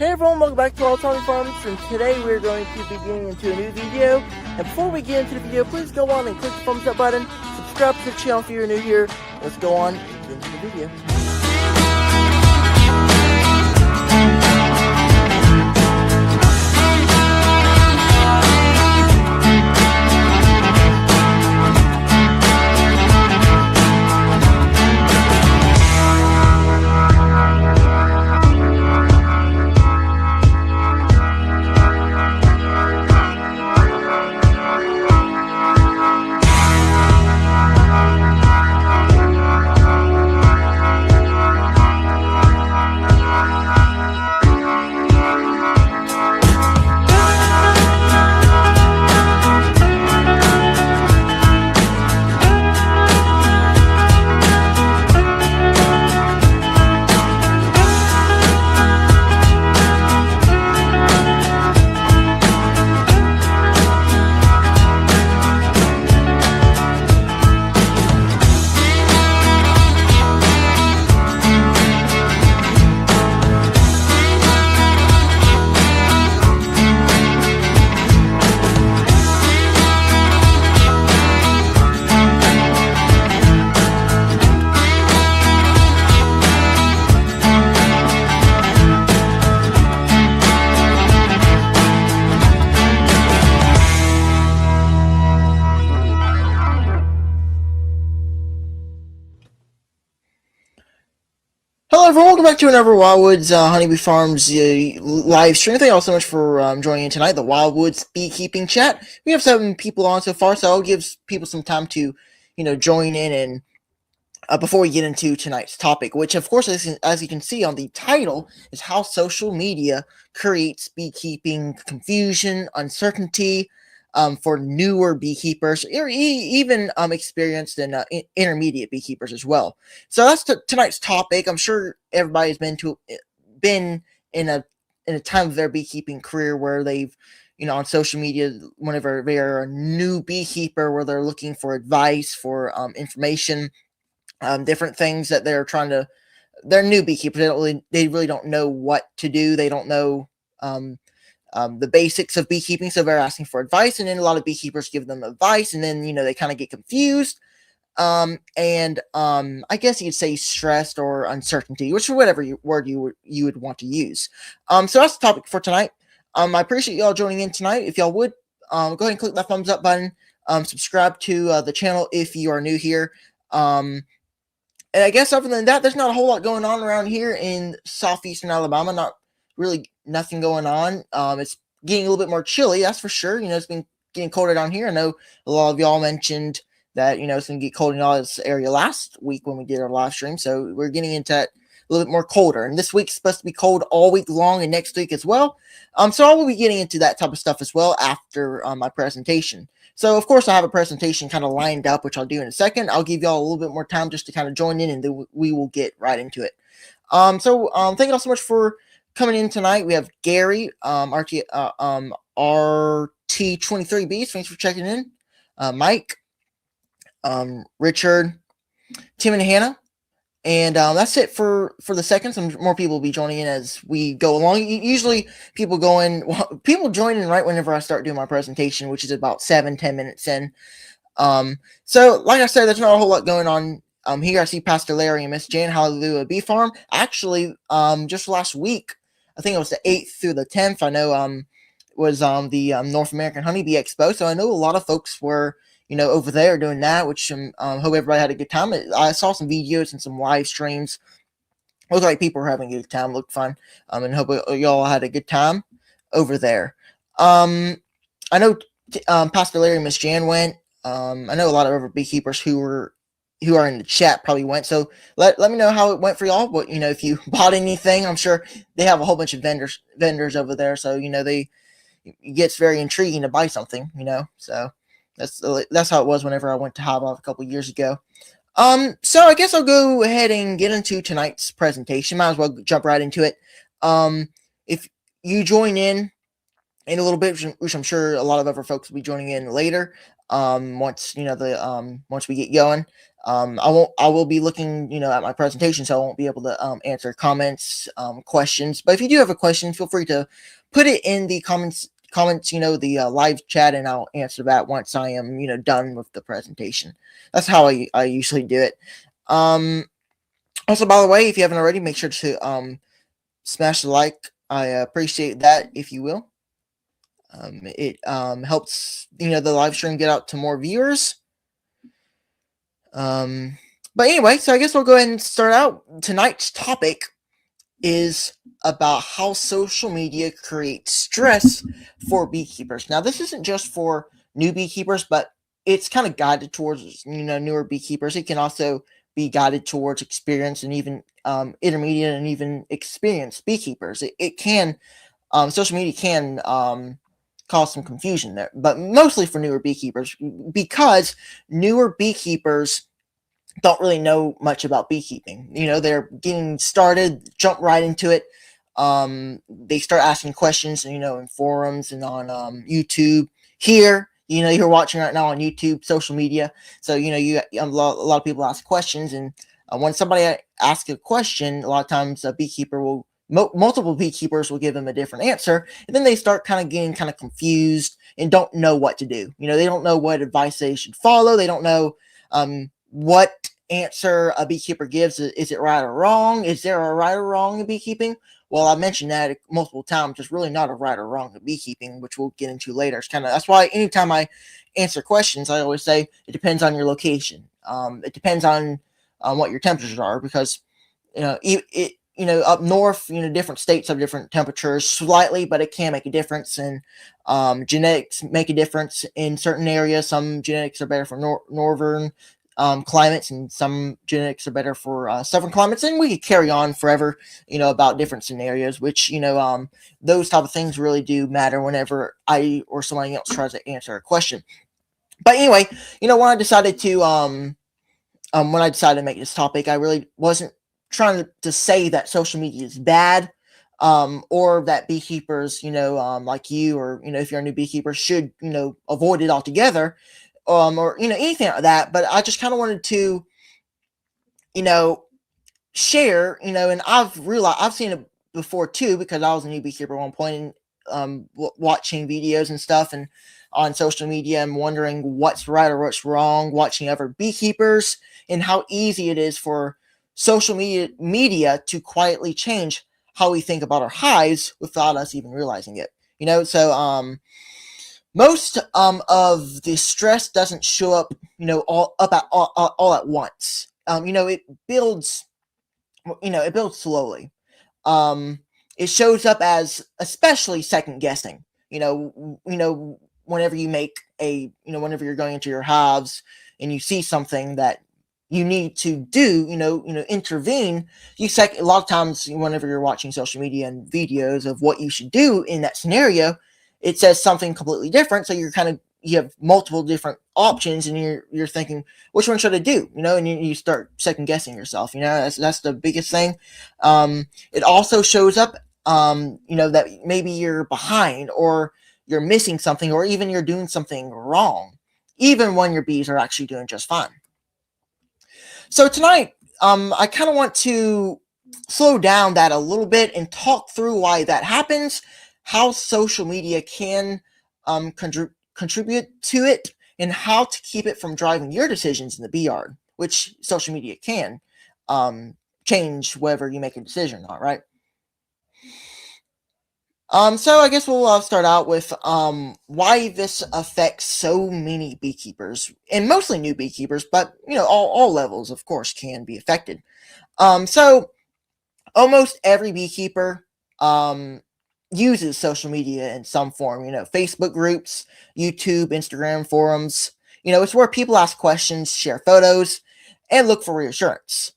Hey everyone, welcome back to Autonomy Farms, and today we're going to be getting into a new video. And before we get into the video, please go on and click the thumbs up button, subscribe to the channel if you're new here. Let's go on and get into the video. Hello everyone, welcome back to another Wildwoods Honeybee Farms live stream. Thank you all so much for joining in tonight, the Wildwoods Beekeeping chat. We have 7 people on so far, so I'll give people some time to, join in and before we get into tonight's topic, which of course, as you can see on the title, is how social media creates beekeeping confusion, uncertainty, for newer beekeepers, or even experienced and intermediate beekeepers as well. So that's tonight's topic. I'm sure everybody's been in a time of their beekeeping career where they've, on social media, whenever they're a new beekeeper, where they're looking for advice, for information, different things that they're trying to. They're new beekeepers. They really don't know what to do. They don't know the basics of beekeeping, so they're asking for advice, and then a lot of beekeepers give them advice, and then they kind of get confused, and I guess you could say stressed or uncertainty, which is whatever word you would want to use. So that's the topic for tonight. I appreciate y'all joining in tonight. If y'all would go ahead and click that thumbs up button, subscribe to the channel if you are new here. And I guess other than that, there's not a whole lot going on around here in southeastern Alabama. Not really nothing going on. It's getting a little bit more chilly, that's for sure. It's been getting colder down here. I know a lot of y'all mentioned that, it's going to get cold in all this area last week when we did our live stream. So we're getting into that a little bit more colder. And this week's supposed to be cold all week long and next week as well. So I will be getting into that type of stuff as well after my presentation. So, of course, I have a presentation kind of lined up, which I'll do in a second. I'll give y'all a little bit more time just to kind of join in, and then we will get right into it. Thank you all so much for coming in tonight. We have Gary, RT23Bs. Thanks for checking in. Mike, Richard, Tim, and Hannah. And that's it for the second. Some more people will be joining in as we go along. Usually people join in right whenever I start doing my presentation, which is about 7-10 minutes in. So like I said, there's not a whole lot going on here. I see Pastor Larry and Miss Jan, Hallelujah Bee Farm. Actually, just last week, I think it was the 8th through the 10th, I know was the North American Honeybee Expo. So I know a lot of folks were over there doing that, which hope everybody had a good time. I saw some videos and some live streams. Looked like people were having a good time. Looked fun. And hope y'all had a good time over there. I know Pastor Larry and Miss Jan went. I know a lot of other beekeepers who are in the chat probably went. So let me know how it went for y'all. But if you bought anything, I'm sure they have a whole bunch of vendors over there. So it gets very intriguing to buy something. So. That's how it was whenever I went to Hive a couple years ago. So I guess I'll go ahead and get into tonight's presentation. Might as well jump right into it. If you join in a little bit, which I'm sure a lot of other folks will be joining in later, once once we get going. I will be looking, at my presentation, so I won't be able to answer comments, questions. But if you do have a question, feel free to put it in the comments, the live chat, and I'll answer that once I am, done with the presentation. That's how I usually do it. Also, by the way, if you haven't already, make sure to smash the like. I appreciate that, if you will. It helps, the live stream get out to more viewers. But anyway, so I guess we'll go ahead and start out. Tonight's topic is about how social media creates stress for beekeepers. Now, this isn't just for new beekeepers, but it's kind of guided towards, newer beekeepers. It can also be guided towards experienced and even intermediate and even experienced beekeepers. It can, social media can cause some confusion there, but mostly for newer beekeepers, because newer beekeepers don't really know much about beekeeping. They're getting started, jump right into it. They start asking questions, in forums and on YouTube. Here, you're watching right now on YouTube, social media. So, a lot of people ask questions, and when somebody asks a question, a lot of times a beekeeper will multiple beekeepers will give them a different answer, and then they start kind of getting kind of confused and don't know what to do. They don't know what advice they should follow. They don't know what answer a beekeeper gives. Is it right or wrong? Is there a right or wrong in beekeeping? Well, I mentioned that multiple times. There's really not a right or wrong in beekeeping, which we'll get into later. It's that's why anytime I answer questions, I always say it depends on your location. It depends on what your temperatures are, because up north, different states have different temperatures slightly, but it can make a difference. And genetics make a difference in certain areas. Some genetics are better for northern climates, and some genetics are better for southern climates. And we could carry on forever, about different scenarios, which, those type of things really do matter whenever I or somebody else tries to answer a question. But anyway, when I decided to make this topic, I really wasn't trying to say that social media is bad, or that beekeepers, like you, or, if you're a new beekeeper, should, avoid it altogether, or, anything like that. But I just kind of wanted to, you know, share, and I've seen it before too, because I was a new beekeeper at one point, and watching videos and stuff and on social media, and wondering what's right or what's wrong, watching other beekeepers, and how easy it is for social media to quietly change how we think about our hives without us even realizing it. So most of the stress doesn't show up, all at once. It builds, it builds slowly. um, it shows up as especially second guessing. Whenever you make whenever you're going into your hives and you see something that you need to do, intervene. A lot of times, whenever you're watching social media and videos of what you should do in that scenario, it says something completely different. So you have multiple different options, and you're thinking, which one should I do? And you start second guessing yourself. That's the biggest thing. It also shows up, that maybe you're behind, or you're missing something, or even you're doing something wrong, even when your bees are actually doing just fine. So tonight, I kind of want to slow down that a little bit and talk through why that happens, how social media can contribute to it, and how to keep it from driving your decisions in the bee yard, which social media can change whether you make a decision or not, right? So I guess we'll start out with why this affects so many beekeepers, and mostly new beekeepers, but all levels, of course, can be affected. So almost every beekeeper uses social media in some form. Facebook groups, YouTube, Instagram, forums. It's where people ask questions, share photos, and look for reassurance.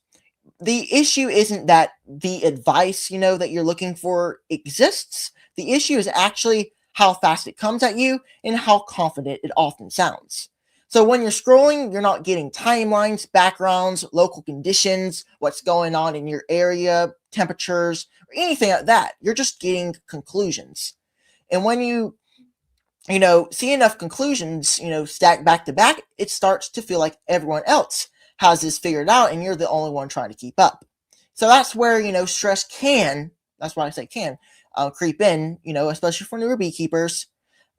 The issue isn't that the advice, that you're looking for exists. The issue is actually how fast it comes at you and how confident it often sounds. So when you're scrolling, you're not getting timelines, backgrounds, local conditions, what's going on in your area, temperatures, or anything like that. You're just getting conclusions. And when you see enough conclusions, stacked back to back, it starts to feel like everyone else has this figured out, and you're the only one trying to keep up. So that's where, stress can, that's why I say can, creep in, especially for newer beekeepers.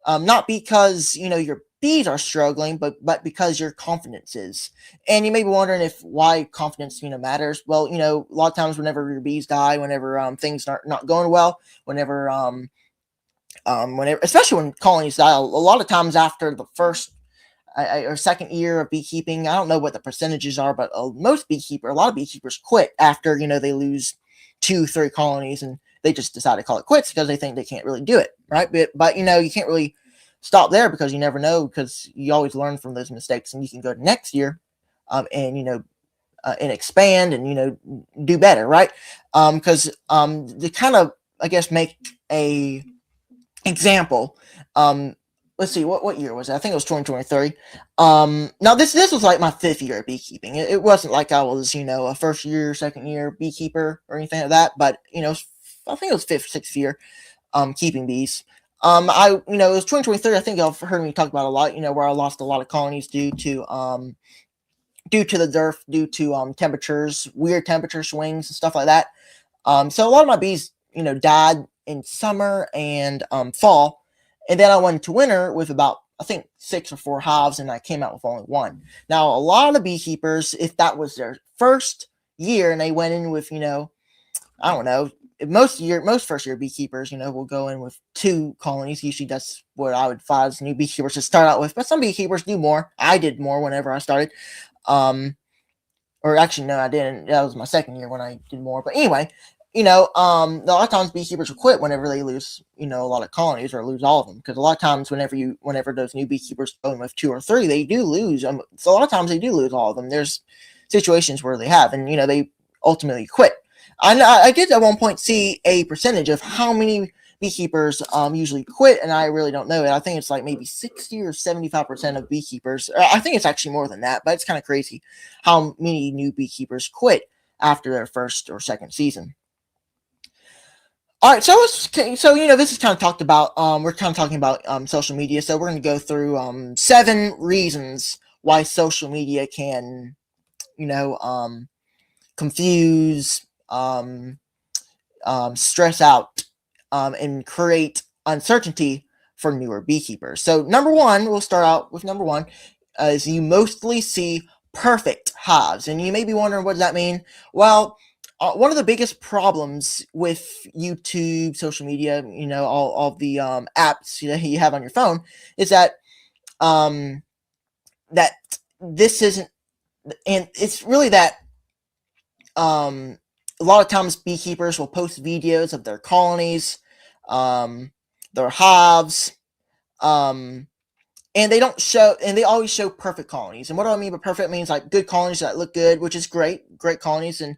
Not because, your bees are struggling, but because your confidence is. And you may be wondering if why confidence, matters. Well, a lot of times whenever your bees die, whenever things are not going well, whenever, especially when colonies die, a lot of times after the first or second year of beekeeping, I don't know what the percentages are, but a lot of beekeepers quit after, they lose 2-3 colonies, and they just decide to call it quits because they think they can't really do it, right? But you can't really stop there, because you never know, because you always learn from those mistakes, and you can go to next year, and expand, and do better, right? Because to kind of, I guess, make a example, let's see, what year was it? I think it was 2023. Now this was like my 5th year of beekeeping. It wasn't like I was, a first year, second year beekeeper or anything like that, but I think it was 5th, 6th year keeping bees. It was 2023. I think y'all heard me talk about a lot, where I lost a lot of colonies due to the dearth, due to temperatures, weird temperature swings and stuff like that. So a lot of my bees, died in summer and fall, and then I went into winter with about, I think, 6 or 4 hives, and I came out with only 1. Now, a lot of beekeepers, if that was their first year, and they went in with, I don't know, most first year beekeepers, will go in with 2 colonies. Usually, that's what I would advise new beekeepers to start out with. But some beekeepers do more. I did more whenever I started. Or actually, no, I didn't. That was my second year when I did more. But anyway, a lot of times beekeepers will quit whenever they lose, a lot of colonies, or lose all of them. Because a lot of times, whenever those new beekeepers go in with 2 or 3, they do lose. So a lot of times they do lose all of them. There's situations where they have, and they ultimately quit. I did at one point see a percentage of how many beekeepers usually quit, and I really don't know it. I think it's like maybe 60 or 75% of beekeepers. I think it's actually more than that, but it's kind of crazy how many new beekeepers quit after their first or second season. All right, so this is kind of talked about. We're kind of talking about social media, so we're going to go through 7 reasons why social media can, confuse, stress out, and create uncertainty for newer beekeepers. So we'll start out with number 1, is you mostly see perfect hives. And you may be wondering, what does that mean? Well, one of the biggest problems with YouTube, social media, all the apps you have on your phone, is that that this isn't, and it's really that a lot of times beekeepers will post videos of their colonies, their hives, and they always show perfect colonies. And what do I mean by perfect? It means like good colonies that look good, which is great colonies, and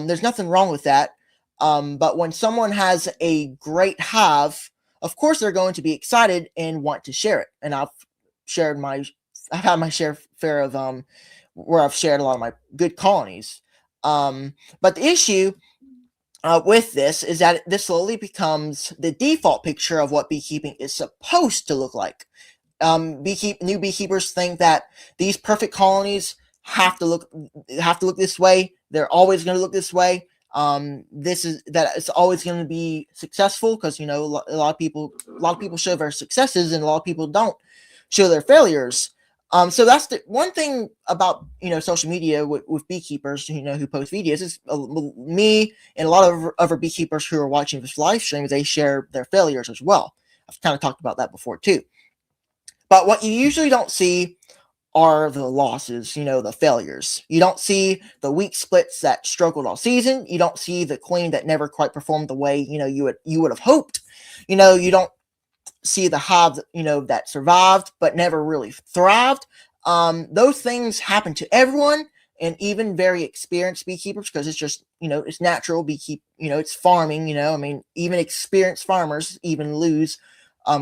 there's nothing wrong with that. But when someone has a great hive, of course they're going to be excited and want to share it. And I've had my share of where I've shared a lot of my good colonies. But the issue with this is that this slowly becomes the default picture of what beekeeping is supposed to look like. New beekeepers think that these perfect colonies have to look this way. They're always going to look this way. It's always going to be successful, because a lot of people show their successes, and a lot of people don't show their failures. So that's the one thing about social media with beekeepers who post videos is me and a lot of other beekeepers who are watching this live stream. They share their failures as well. I've kind of talked about that before too. But what you usually don't see are the losses, the failures. You don't see the weak splits that struggled all season. You don't see the queen that never quite performed the way you would have hoped. You don't see the hive that survived but never really thrived. Those things happen to everyone, and even very experienced beekeepers, because it's just it's natural it's farming. I mean, even experienced farmers even lose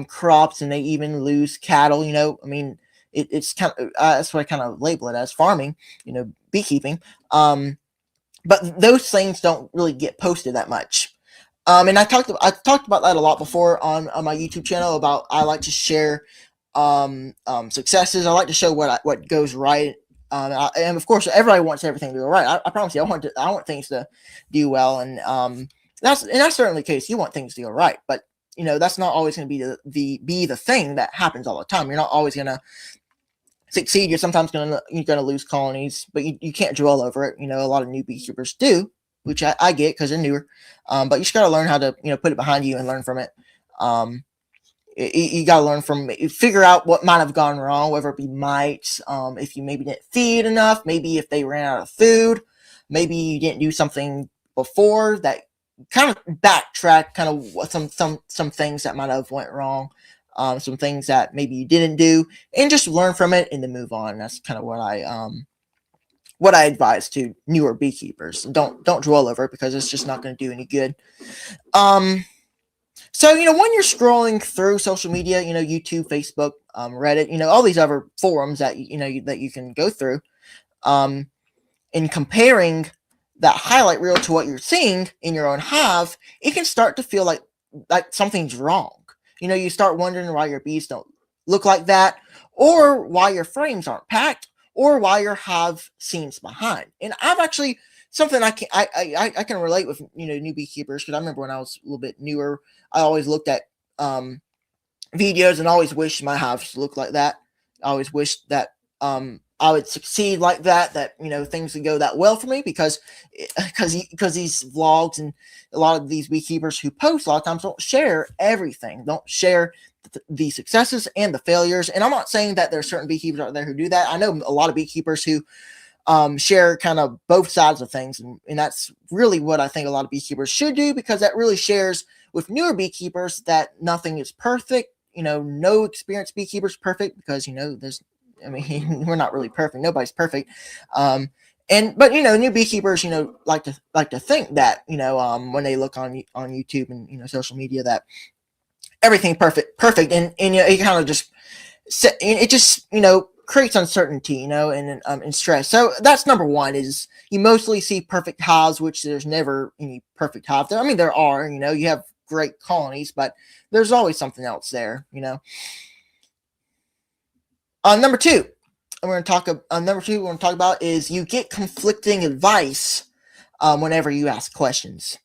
crops, and they even lose cattle. I mean, it's kind of that's what I kind of label it as, farming, beekeeping. But those things don't really get posted that much. And I talked about that a lot before on my YouTube channel. About I like to share successes. I like to show what goes right And of course, everybody wants everything to go right. I promise you, I want things to do well, and that's certainly the case. You want things to go right, but that's not always going to be the thing that happens all the time. You're not always going to succeed. You're sometimes you're gonna lose colonies, but you can't dwell over it. A lot of new beekeepers do, which I get because they're newer. But you just got to learn how to put it behind you and learn from it. You got to learn from figure out what might have gone wrong, whether it be mites, if you maybe didn't feed enough, maybe if they ran out of food, maybe you didn't do something before that. Kind of backtrack, kind of some things that might have went wrong. Some things that maybe you didn't do, and just learn from it and then move on. That's kind of what I advise to newer beekeepers. Don't dwell over it because it's just not going to do any good. So when you're scrolling through social media, YouTube, Facebook, Reddit, all these other forums that that you can go through, in comparing that highlight reel to what you're seeing in your own hive, it can start to feel like something's wrong. You start wondering why your bees don't look like that, or why your frames aren't packed, or why your hive seems behind. And I've actually something I can relate with new beekeepers, because I remember when I was a little bit newer, I always looked at videos and always wished my hives looked like that. I always wished that I would succeed like that things would go that well for me, because these vlogs and a lot of these beekeepers who post a lot of times don't share everything, don't share the successes and the failures. And I'm not saying that there are certain beekeepers out there who do that. I know a lot of beekeepers who share kind of both sides of things, and that's really what I think a lot of beekeepers should do, because that really shares with newer beekeepers that nothing is perfect. No experienced beekeepers perfect, because we're not really perfect. Nobody's perfect. But new beekeepers, like to think that, when they look on YouTube and, social media, that everything perfect. And it kind of just, it just, creates uncertainty, and stress. So that's number one, is you mostly see perfect hives, which there's never any perfect hive there. I mean, there are, you have great colonies, but there's always something else there, Number two, we're going to talk about is you get conflicting advice whenever you ask questions.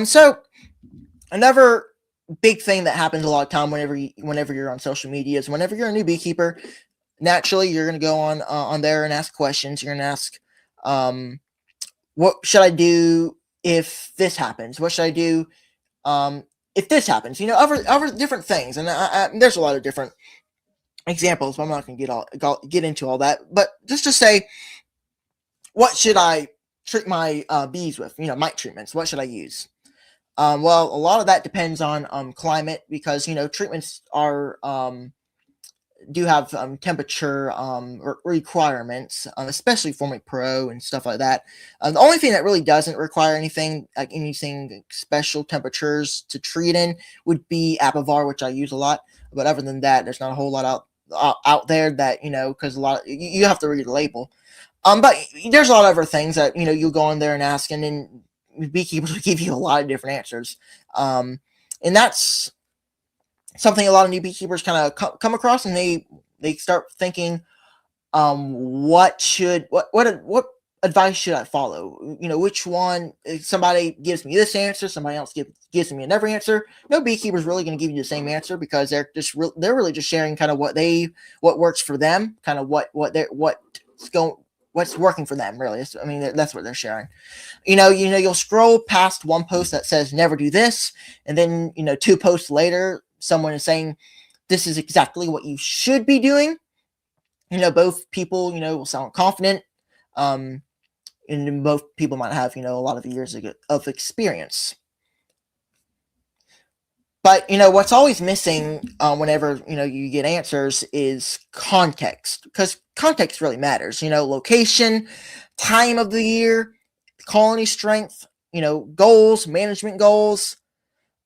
So another big thing that happens a lot of time whenever you're on social media is whenever you're a new beekeeper, naturally you're going to go on there and ask questions. You're going to ask, what should I do if this happens? What should I do if this happens? Other different things, and there's a lot of different examples, but I'm not going to get into all that. But just to say, what should I treat my bees with? Mite treatments. What should I use? Well, a lot of that depends on climate, because treatments are do have temperature requirements, especially Formic Pro and stuff like that. The only thing that really doesn't require anything special temperatures to treat in would be Apivar, which I use a lot. But other than that, there's not a whole lot out there that because a lot you have to read the label. But there's a lot of other things that you'll go on there and ask, and then beekeepers will give you a lot of different answers. And that's something a lot of new beekeepers kind of come across, and they start thinking, what advice should I follow? Which one? Somebody gives me this answer, somebody else gives me another answer. No beekeeper's really going to give you the same answer, because they're really just sharing kind of what works for them, kind of what's working for them, really. That's what they're sharing. You'll scroll past one post that says never do this, and then 2 posts later someone is saying this is exactly what you should be doing. Both people will sound confident, and both people might have a lot of years of experience. But what's always missing whenever you get answers is context, because context really matters. Location, time of the year, colony strength, goals, management goals.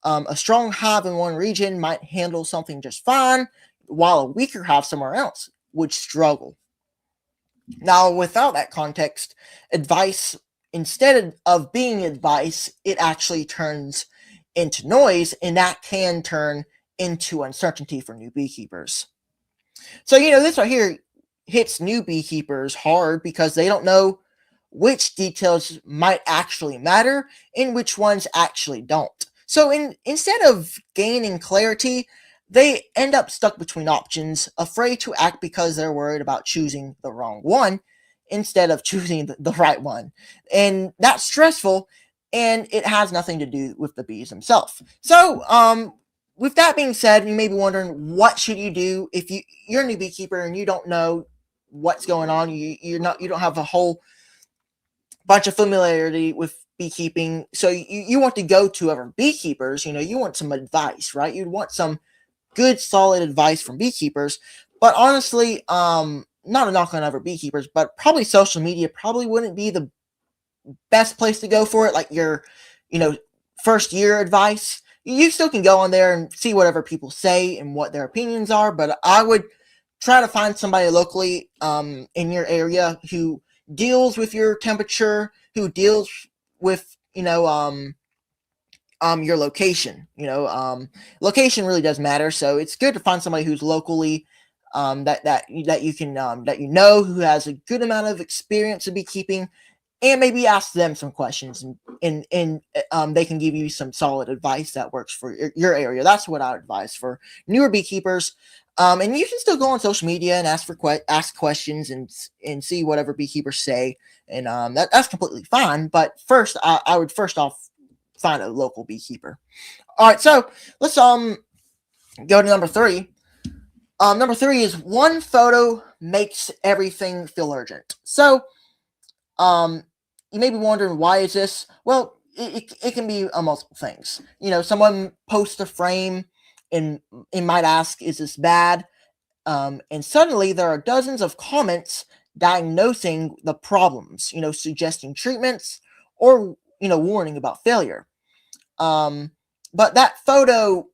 A strong hive in one region might handle something just fine, while a weaker hive somewhere else would struggle. Now, without that context, advice, instead of being advice, it actually turns into noise, and that can turn into uncertainty for new beekeepers. So, this right here, hits new beekeepers hard because they don't know which details might actually matter and which ones actually don't. So instead of gaining clarity, they end up stuck between options, afraid to act because they're worried about choosing the wrong one instead of choosing the right one. And that's stressful, and it has nothing to do with the bees themselves. So, with that being said, you may be wondering, what should you do if you're a new beekeeper and you don't know what's going on. You don't have a whole bunch of familiarity with beekeeping, so you want to go to other beekeepers. You want some advice, right? You'd want some good, solid advice from beekeepers. But honestly, not a knock on other beekeepers, but probably social media probably wouldn't be the best place to go for it. Like your, you know, first year advice. You still can go on there and see whatever people say and what their opinions are, but I would try to find somebody locally in your area who deals with your temperature, who deals with your location. Location really does matter, so it's good to find somebody who's locally that you can that who has a good amount of experience in beekeeping, and maybe ask them some questions, and they can give you some solid advice that works for your area. That's what I advise for newer beekeepers. And you can still go on social media and ask questions and see whatever beekeepers say, and that's completely fine. But first, I would first off find a local beekeeper. All right, so let's go to number three. Number three is one photo makes everything feel urgent. So you may be wondering, why is this? Well, it can be multiple things. Someone posts a frame and it might ask, is this bad? And suddenly there are dozens of comments diagnosing the problems, suggesting treatments or, warning about failure. But that photo,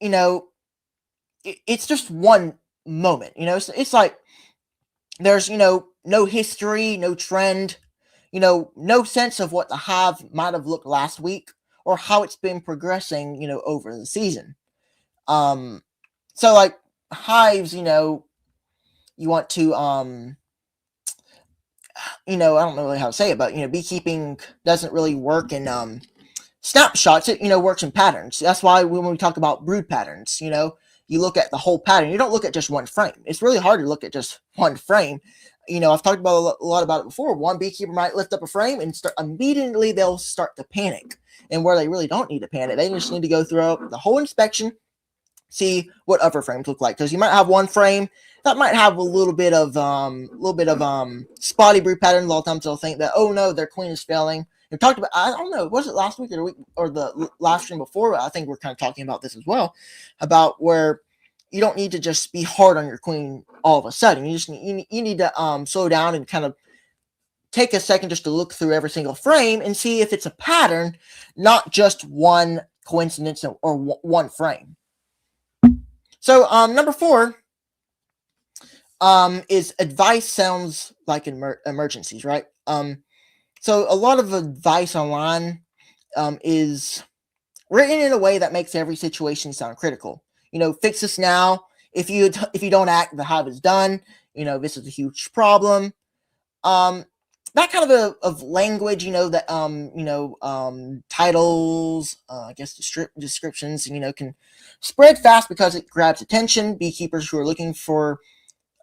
it's just one moment. It's like there's, no history, no trend, no sense of what the hive might have looked last week or how it's been progressing, over the season. So like hives, you want to, I don't know really how to say it, but, beekeeping doesn't really work in, snapshots. It, works in patterns. That's why when we talk about brood patterns, you look at the whole pattern. You don't look at just one frame. It's really hard to look at just one frame. I've talked about a lot about it before. One beekeeper might lift up a frame and immediately they'll start to panic. And where they really don't need to panic, they just need to go through the whole inspection, see what other frames look like. Because you might have one frame that might have a little bit of spotty brood pattern. A lot of times they'll think that, oh no, their queen is failing. We talked about, I don't know, was it last week or the week or the live stream before? I think we're kind of talking about this as well, about where you don't need to just be hard on your queen all of a sudden. You need to slow down and kind of take a second just to look through every single frame and see if it's a pattern, not just one coincidence or one frame. So number four is advice sounds like emergencies, right? So a lot of advice online is written in a way that makes every situation sound critical. Fix this now. If you don't act, the hive is done. This is a huge problem. That kind of language, that titles, I guess descriptions, can spread fast because it grabs attention. Beekeepers who are looking for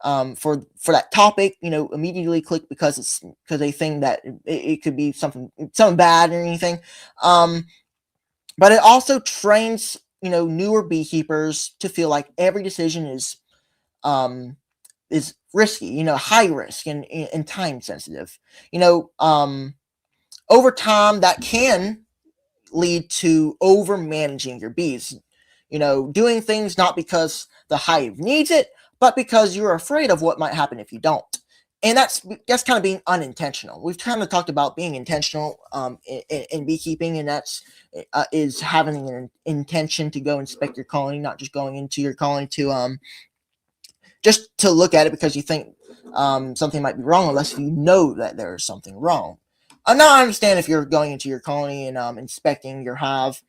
that topic, immediately click because they think that it could be something bad or anything. But it also trains, newer beekeepers to feel like every decision is risky, high risk and time sensitive. Over time that can lead to over managing your bees, doing things not because the hive needs it, but because you're afraid of what might happen if you don't. And that's kind of being unintentional. We've kind of talked about being intentional in beekeeping, and that's is having an intention to go inspect your colony, not just going into your colony to just to look at it because you think something might be wrong, unless you know that there is something wrong. Now I understand if you're going into your colony and inspecting your hive,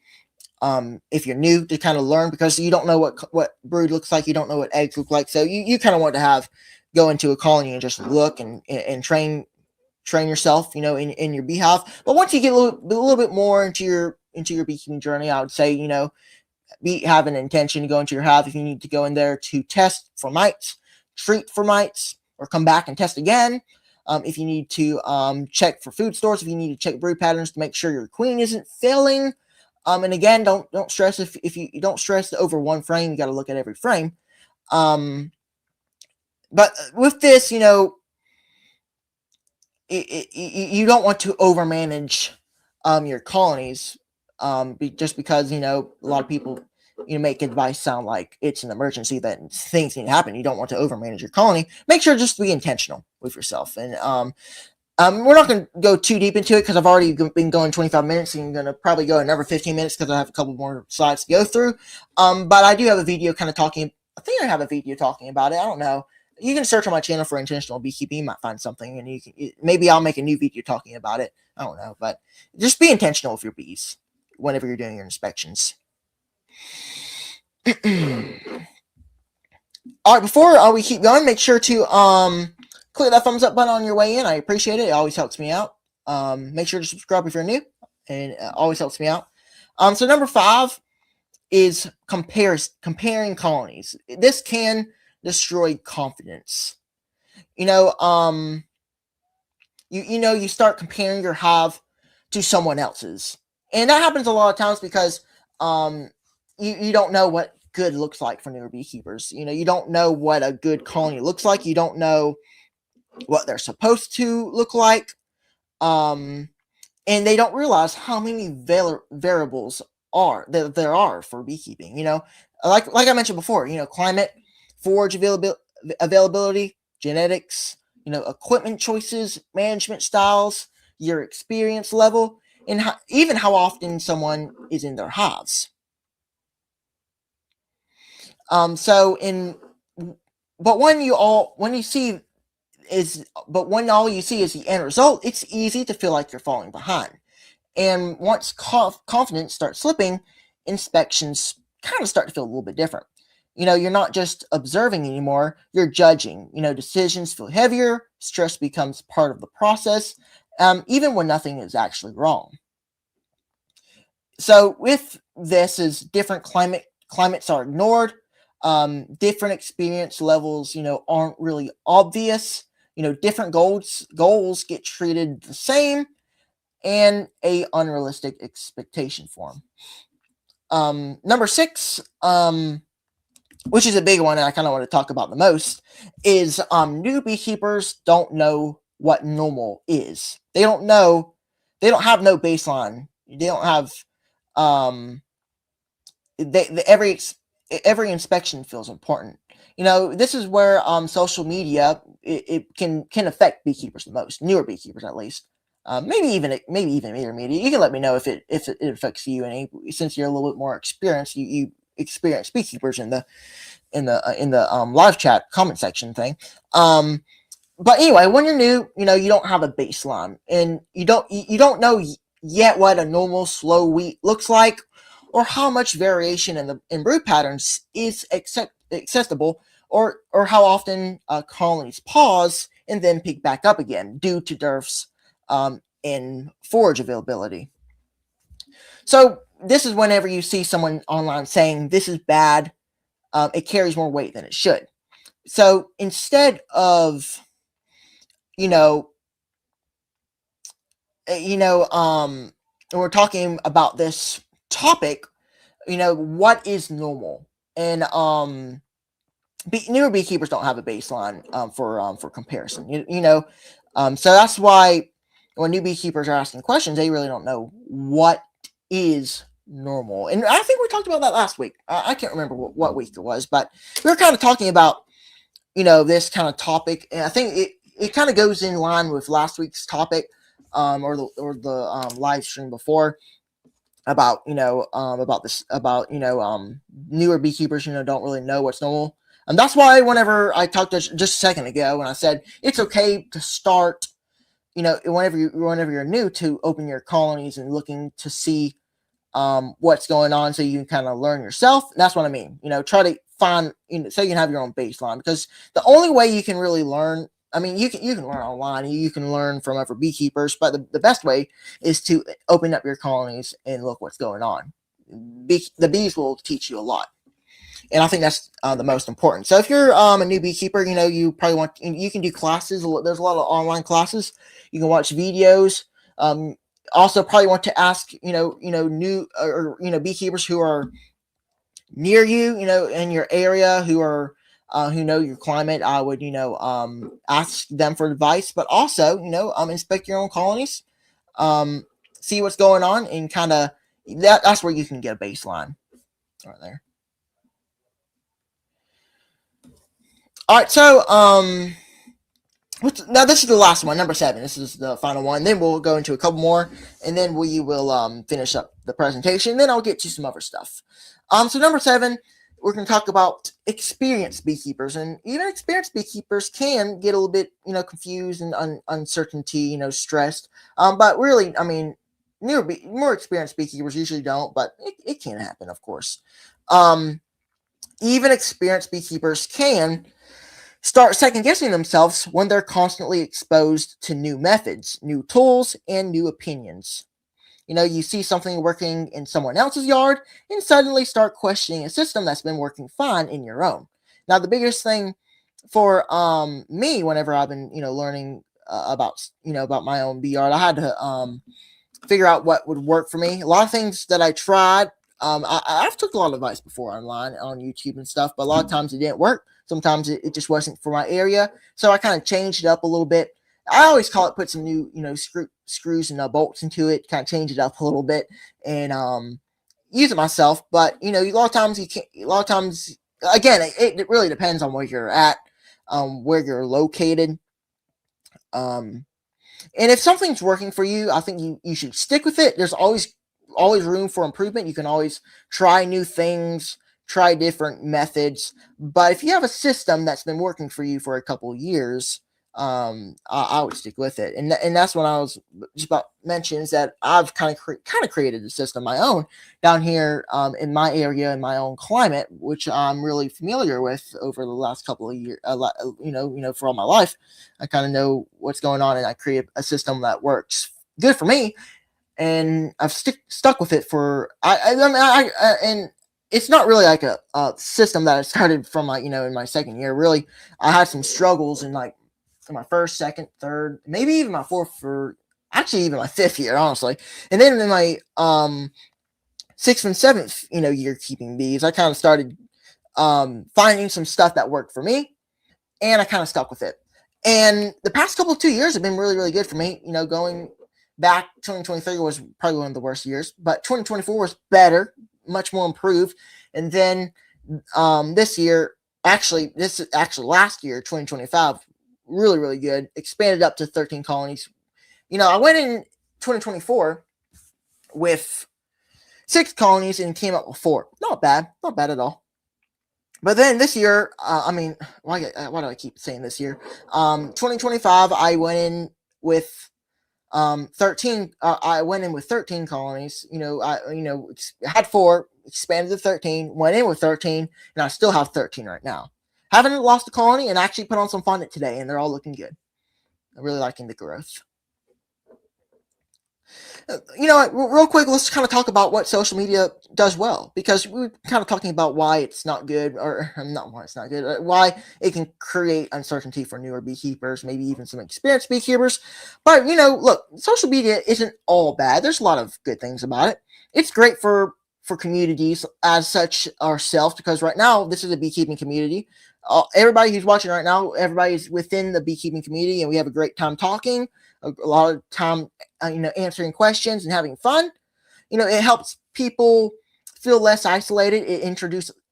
if you're new, to kind of learn, because you don't know what brood looks like, you don't know what eggs look like, so you kind of want to have go into a colony and just look and train yourself, in your beehive. But once you get a little bit more into your beekeeping journey, I would say, have an intention to go into your hive. If you need to go in there to test for mites, treat for mites, or come back and test again. If you need to check for food stores, if you need to check brood patterns to make sure your queen isn't failing. And again, don't stress if you don't stress over one frame. You got to look at every frame. But with this, you don't want to overmanage your colonies, just because a lot of people make advice sound like it's an emergency that things need to happen. You don't want to overmanage your colony. Make sure just to be intentional with yourself. And we're not going to go too deep into it because I've already been going 25 minutes, and I'm going to probably go another 15 minutes because I have a couple more slides to go through. But I do have a video kind of talking. I think I have a video talking about it. I don't know. You can search on my channel for intentional beekeeping. You might find something, and maybe I'll make a new video talking about it. I don't know, but just be intentional with your bees whenever you're doing your inspections. All right, before we keep going, make sure to click that thumbs up button on your way in. I appreciate it. It always helps me out. Make sure to subscribe if you're new, and it always helps me out. So number 5 is comparing colonies. This can destroy confidence. You start comparing your hive to someone else's, and that happens a lot of times because you don't know what good looks like for newer beekeepers. You don't know what a good colony looks like. You don't know what they're supposed to look like, and they don't realize how many variables there are for beekeeping. Like I mentioned before, climate, forage availability, genetics, equipment choices, management styles, your experience level, and even how often someone is in their hives. But when all you see is the end result, it's easy to feel like you're falling behind. And once confidence starts slipping, inspections kind of start to feel a little bit different. You're not just observing anymore, you're judging. Decisions feel heavier, stress becomes part of the process, even when nothing is actually wrong. So with this is different climates are ignored, different experience levels, aren't really obvious. Different goals get treated the same, and a unrealistic expectation form. Number 6, which is a big one, and I kind of want to talk about the most, is new beekeepers don't know what normal is. They don't have no baseline. They don't have every inspection feels important. This is where social media it can affect beekeepers the most, newer beekeepers at least. Maybe even intermediate. You can let me know if it affects you, and since you're a little bit more experienced, you experienced beekeepers in the live chat comment section thing. But anyway, when you're new, you don't have a baseline, and you don't know yet what a normal slow wheat looks like, or how much variation in brood patterns is acceptable, or how often colonies pause and then pick back up again due to dearths in forage availability. So this is whenever you see someone online saying this is bad, it carries more weight than it should. So instead of we're talking about this topic, what is normal, and newer beekeepers don't have a baseline for comparison. So that's why when new beekeepers are asking questions, they really don't know what is normal. And I think we talked about that last week. I can't remember what week it was, but we were kind of talking about this kind of topic, and I think it kind of goes in line with last week's topic, or the live stream before, about newer beekeepers don't really know what's normal. And that's why whenever I talked just a second ago, when I said it's okay to start, whenever you're new, to open your colonies and looking to see what's going on, so you can kind of learn yourself. That's what I mean. Try to find, so you can have your own baseline, because the only way you can really learn, I mean, you can learn online, you can learn from other beekeepers, but the best way is to open up your colonies and look what's going on. The bees will teach you a lot, and I think that's the most important. So if you're a new beekeeper, you probably you can do classes. There's a lot of online classes. You can watch videos. Also, probably want to ask new or beekeepers who are near you, in your area, who know your climate. I would ask them for advice, but also inspect your own colonies, um, see what's going on, and kind of that's where you can get a baseline right there. All right, so now this is the last one, number 7. This is the final one. Then we'll go into a couple more, and then we will finish up the presentation. Then I'll get to some other stuff. So number 7, we're going to talk about experienced beekeepers, and even experienced beekeepers can get a little bit confused and uncertainty, stressed. But really, I mean, more experienced beekeepers usually don't, but it can happen, of course. Even experienced beekeepers can start second guessing themselves when they're constantly exposed to new methods, new tools, and new opinions. You see something working in someone else's yard and suddenly start questioning a system that's been working fine in your own. Now, the biggest thing for me, whenever I've been, learning about my own bee yard, I had to figure out what would work for me. A lot of things that I tried, I've took a lot of advice before online on YouTube and stuff, but a lot of times it didn't work. Sometimes it just wasn't for my area, so I kind of changed it up a little bit. I always call it put some new screws and bolts into it, kind of change it up a little bit, and use it myself. But a lot of times you can't. A lot of times, again, it really depends on where you're at, where you're located. And if something's working for you, I think you should stick with it. There's always room for improvement. You can always try new things, try different methods. But if you have a system that's been working for you for a couple of years, I would stick with it. And that's what I was just about mentioning, is that I've kind of created a system of my own down here in my area, in my own climate, which I'm really familiar with over the last couple of years. For all my life, I kind of know what's going on, and I create a system that works good for me, and I've stuck with it for and it's not really like a system that I started from in my second year. Really, I had some struggles in my first, second, third, maybe even my fourth, for actually even my fifth year, honestly. And then in my sixth and seventh year keeping bees, I kind of started finding some stuff that worked for me, and I kind of stuck with it. And the past couple of 2 years have been really, really good for me. Going back, 2023 was probably one of the worst years, but 2024 was better, much more improved. And then this year, last year, 2025, really, really good. Expanded up to 13 colonies. I went in 2024 with 6 colonies and came up with 4. Not bad at all. But then this year, why do I keep saying this year? 2025, I went in with 13. I went in with 13 colonies. I had 4, expanded to 13, went in with 13, and I still have 13 right now. Haven't lost a colony, and actually put on some fondant today, and they're all looking good. I'm really liking the growth. Real quick, let's kind of talk about what social media does well, because we're kind of talking about why it's not good, or not why it's not good, why it can create uncertainty for newer beekeepers, maybe even some experienced beekeepers. But, look, social media isn't all bad. There's a lot of good things about it. It's great for communities as such ourselves, because right now this is a beekeeping community. Everybody who's watching right now, everybody's within the beekeeping community, and we have a great time talking, a lot of time answering questions and having fun. It helps people feel less isolated. It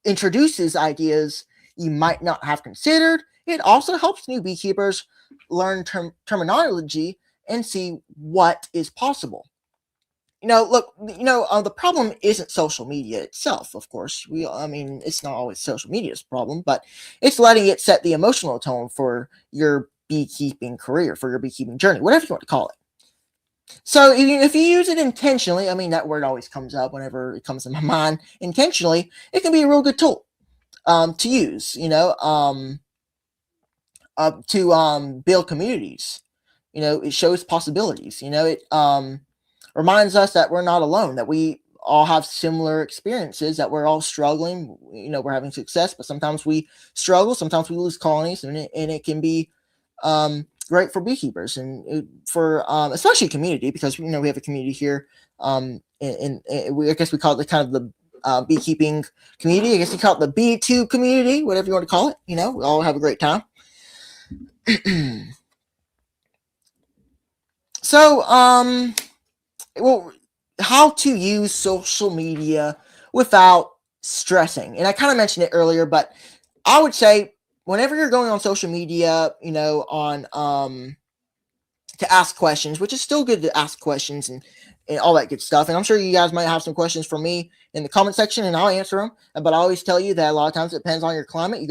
introduces ideas you might not have considered. It also helps new beekeepers learn terminology and see what is possible. The problem isn't social media itself, of course. It's not always social media's problem, but it's letting it set the emotional tone for your beekeeping career, for your beekeeping journey, whatever you want to call it. So if you use it intentionally, that word always comes up whenever it comes to my mind. Intentionally, it can be a real good tool. to use, to build communities. It shows possibilities. It reminds us that we're not alone, that we all have similar experiences, that we're all struggling. We're having success, but sometimes we struggle, sometimes we lose colonies, and it can be great for beekeepers and for especially community, because we have a community here. I guess we call it kind of the beekeeping community. I guess you call it the B2 community, whatever you want to call it. We all have a great time. So, well, how to use social media without stressing. And I kind of mentioned it earlier, but I would say whenever you're going on social media, on to ask questions, which is still good to ask questions and all that good stuff. And I'm sure you guys might have some questions for me in the comment section, and I'll answer them. But I always tell you that a lot of times it depends on your climate.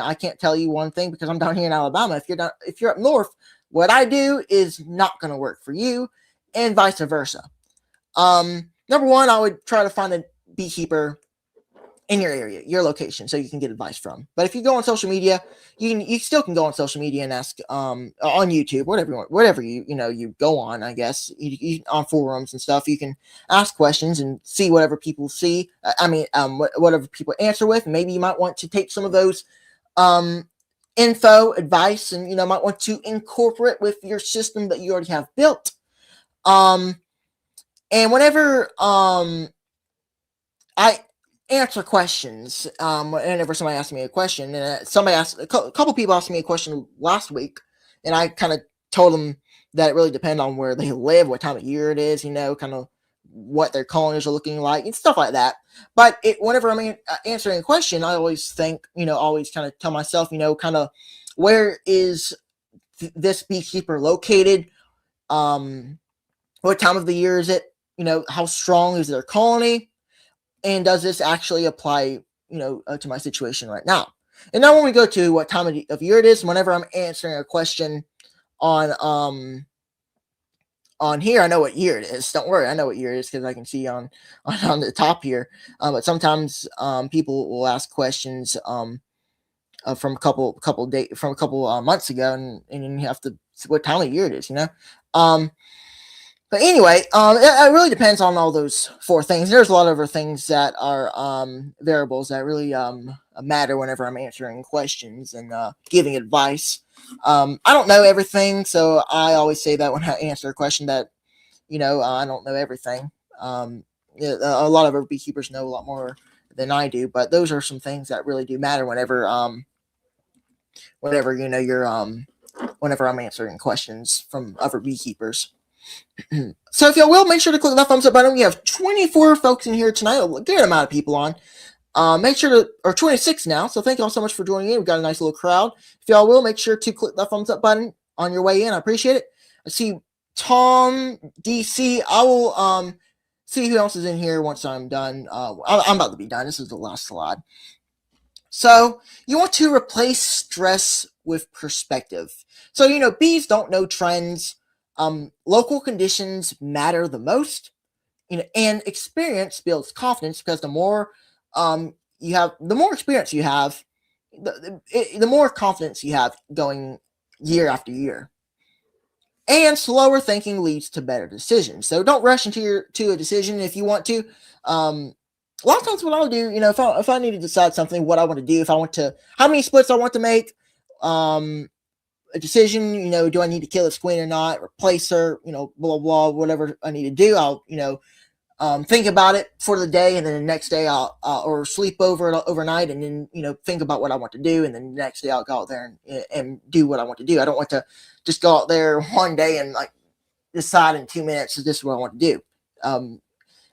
I can't tell you one thing because I'm down here in Alabama. If you're up north, what I do is not going to work for you, and vice versa. Number one, I would try to find a beekeeper in your area, your location, so you can get advice from. But if you go on social media, you still can go on social media and ask on YouTube, whatever you go on. I guess on forums and stuff, you can ask questions and see whatever people see. Whatever people answer with. Maybe you might want to take some of those info, advice, and might want to incorporate with your system that you already have built. And whenever I answer questions, whenever somebody asks me a question, and a couple people asked me a question last week, and I kind of told them that it really depends on where they live, what time of year it is, kind of what their colonies are looking like, and stuff like that. But whenever I'm answering a question, I always think, always kind of tell myself, kind of where is this beekeeper located? What time of the year is it? How strong is their colony? And does this actually apply, to my situation right now? And now when we go to what time of year it is, whenever I'm answering a question on here, I know what year it is. Don't worry, I know what year it is because I can see on the top here. But sometimes people will ask questions from a couple months ago, and you have to see what time of year it is, But anyway, it really depends on all those four things. There's a lot of other things that are variables that really matter whenever I'm answering questions and giving advice. I don't know everything, so I always say that when I answer a question that, I don't know everything. A lot of our beekeepers know a lot more than I do, but those are some things that really do matter whenever whenever I'm answering questions from other beekeepers. So if y'all will, make sure to click that thumbs up button. We have 24 folks in here tonight, a good amount of people on. Make sure to, or 26 now, so thank y'all so much for joining in. We've got a nice little crowd. If y'all will, make sure to click that thumbs up button on your way in. I appreciate it. I see Tom DC. I will see who else is in here once I'm done. I'm about to be done. This is the last slide. So you want to replace stress with perspective. So, bees don't know trends. Local conditions matter the most, and experience builds confidence, because the more the more experience you have, the more confidence you have going year after year. And slower thinking leads to better decisions. So don't rush into a decision if you want to. A lot of times what I'll do, if I need to decide something, what I want to do, how many splits I want to make, a decision, do I need to kill this queen or not, replace her, blah, blah, whatever I need to do. I'll, think about it for the day, and then the next day I'll, or sleep overnight, and then, think about what I want to do. And then the next day I'll go out there and do what I want to do. I don't want to just go out there one day and decide in 2 minutes, this is what I want to do.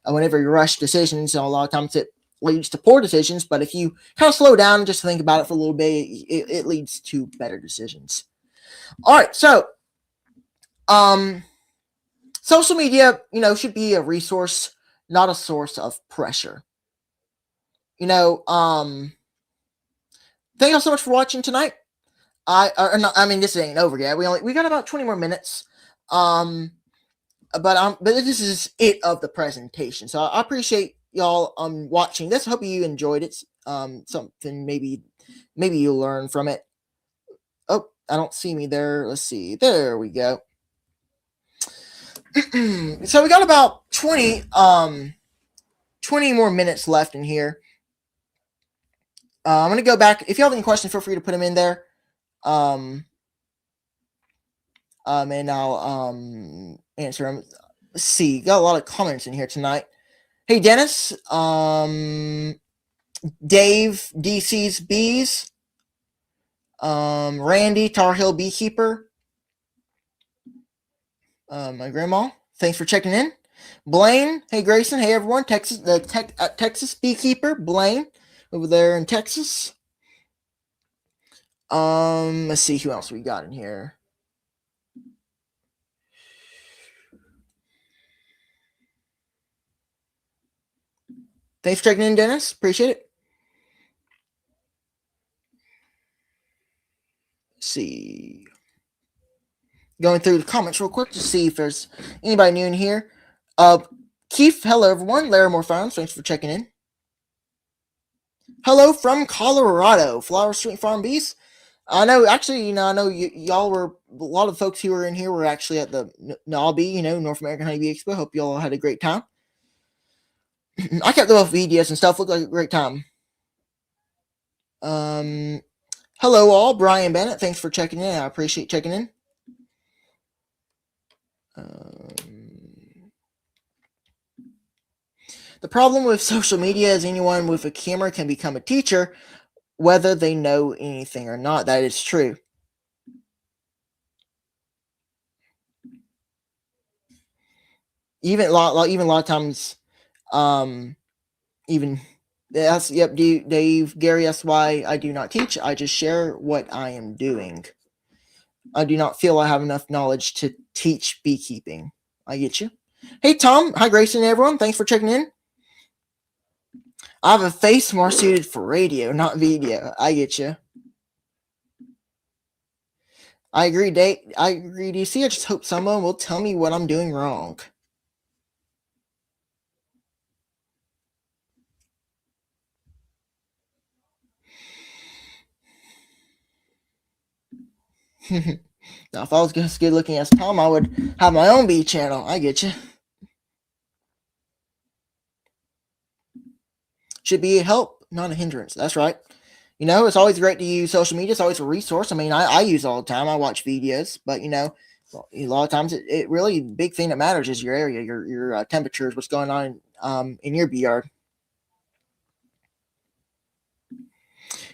Whenever you rush decisions, a lot of times it leads to poor decisions, but if you kind of slow down and just think about it for a little bit, it leads to better decisions. All right, so social media, should be a resource, not a source of pressure. Thank you all so much for watching tonight. This ain't over yet. We got about 20 more minutes. But this is it of the presentation. So I appreciate y'all watching this. I hope you enjoyed it. something maybe you'll learn from it. Oh, I don't see me there. Let's see. There we go. So we got about 20 more minutes left in here. I'm gonna go back. If you have any questions, feel free to put them in there. And I'll answer them. Let's see. Got a lot of comments in here tonight. Hey Dennis, Dave, DC's Bees, Randy, Tar Heel Beekeeper, my grandma. Thanks for checking in. Blaine, hey Grayson, hey everyone. Texas Beekeeper, Blaine, over there in Texas. Let's see who else we got in here. Thanks for checking in, Dennis. Appreciate it. Let's see. Going through the comments real quick to see if there's anybody new in here. Keith, hello everyone. Larimore Farms, thanks for checking in. Hello from Colorado, Flower Street Farm Bees. I know, actually, I know y'all were, a lot of folks who were in here were actually at the NAWB, North American Honeybee Expo. Hope y'all had a great time. I kept the videos and stuff. Looked like a great time. Hello all, Brian Bennett. Thanks for checking in. I appreciate checking in. The problem with social media is anyone with a camera can become a teacher, whether they know anything or not. That is true. Even a lot of times, even that's Dave, Gary. That's why I do not teach. I just share what I am doing. I do not feel I have enough knowledge to teach beekeeping. I get you. Hey Tom, hi Grayson, everyone. Thanks for checking in. I have a face more suited for radio, not video. I get you. I agree, Dave. I agree, DC. I just hope someone will tell me what I'm doing wrong. Now, if I was as good looking as Tom, I would have my own bee channel. I get you. Should be a help, not a hindrance. That's right. It's always great to use social media. It's always a resource. I mean, I use it all the time. I watch videos, but a lot of times it really big thing that matters is your area, your temperatures, what's going on in your bee yard.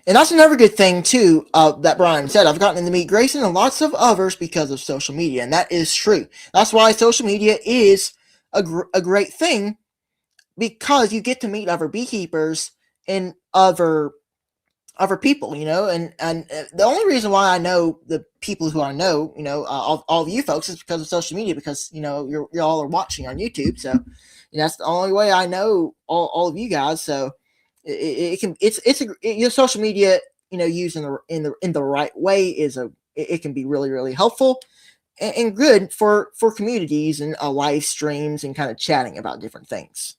And that's another good thing too that Brian said. I've gotten to meet Grayson and lots of others because of social media, and that is true. That's why social media is a great thing, because you get to meet other beekeepers and other people, and the only reason why I know the people who I know, all of you folks, is because of social media, because you're all are watching on YouTube, so that's the only way I know all of you guys. So your social media, used in the right way it can be really, really helpful and good for communities and live streams and kind of chatting about different things.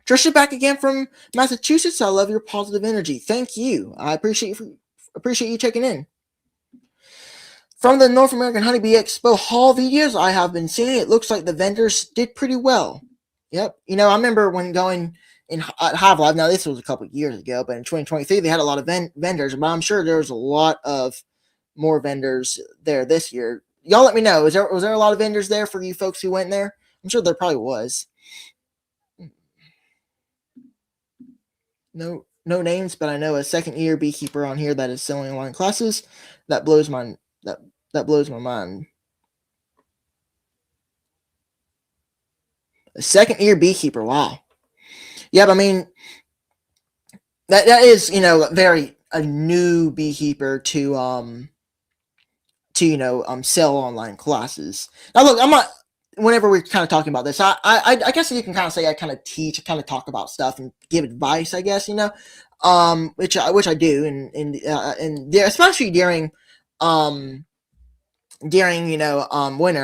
Trisha back again from Massachusetts. I love your positive energy. Thank you. I appreciate you checking in. From the North American Honeybee Expo haul videos I have been seeing, it looks like the vendors did pretty well. Yep. I remember when going at Hive Live, now this was a couple of years ago, but in 2023 they had a lot of vendors, but I'm sure there was a lot of more vendors there this year. Y'all let me know. Was there a lot of vendors there for you folks who went there? I'm sure there probably was. No names, but I know a second-year beekeeper on here that is selling online classes. That blows my mind. A second-year beekeeper, wow. Yeah, but I mean, that is very a new beekeeper to sell online classes. Now look, I'm not. Whenever we're kind of talking about this, I guess you can kind of say I kind of teach, kind of talk about stuff and give advice, I guess, which I do, and especially during winter,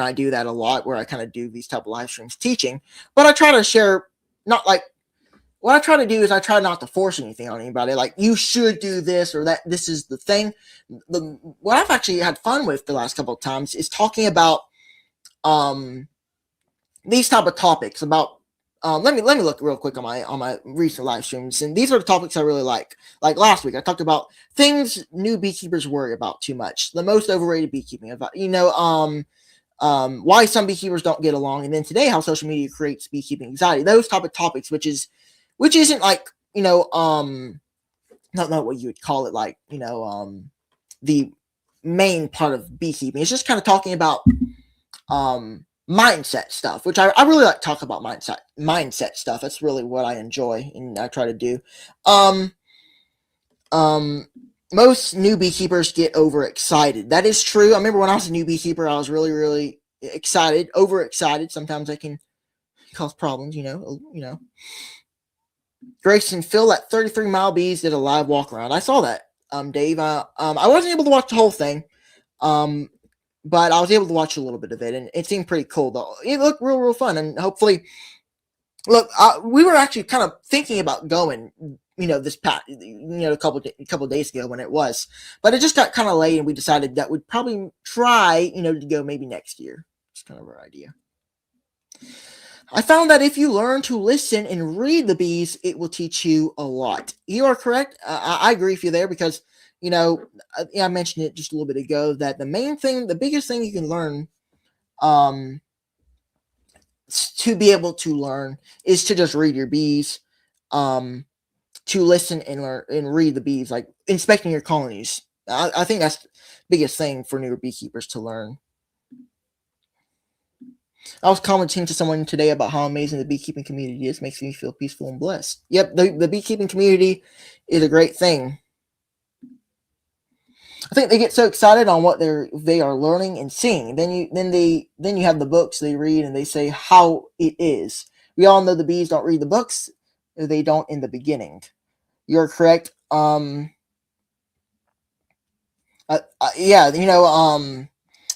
I do that a lot, where I kind of do these type of live streams teaching, but I try to share, not like what I try to do is I try not to force anything on anybody. Like, you should do this or that. This is the thing. What I've actually had fun with the last couple of times is talking about um these type of topics about. Let me look real quick on my recent live streams, and these are the topics I really like. Like last week, I talked about things new beekeepers worry about too much, the most overrated beekeeping, about why some beekeepers don't get along, and then today how social media creates beekeeping anxiety. Those type of topics, which isn't like not what you would call it, like the main part of beekeeping. It's just kind of talking about mindset stuff, which I really like to talk about mindset stuff. That's really what I enjoy and I try to do. Um, Most new beekeepers get overexcited. That is true. I remember when I was a new beekeeper, I was really, really excited, overexcited. Sometimes I can cause problems, Grace and Phil at 33 Mile Bees did a live walk around. I saw that, Dave. I wasn't able to watch the whole thing. But I was able to watch a little bit of it, and it seemed pretty cool, though. It looked real, real fun, and hopefully, look, we were actually kind of thinking about going, this past, a couple of days ago when it was, but it just got kind of late, and we decided that we'd probably try, to go maybe next year. It's kind of our idea. I found that if you learn to listen and read the bees, it will teach you a lot. You are correct. I agree with you there because, I mentioned it just a little bit ago that the biggest thing you can learn to be able to learn is to just read your bees, to listen and learn and read the bees, like inspecting your colonies. I think that's the biggest thing for newer beekeepers to learn. I was commenting to someone today about how amazing the beekeeping community is. Makes me feel peaceful and blessed. Yep, the beekeeping community is a great thing. I think they get so excited on what they are learning and seeing. Then you have the books they read and they say how it is. We all know the bees don't read the books. They don't in the beginning. You're correct. Yeah,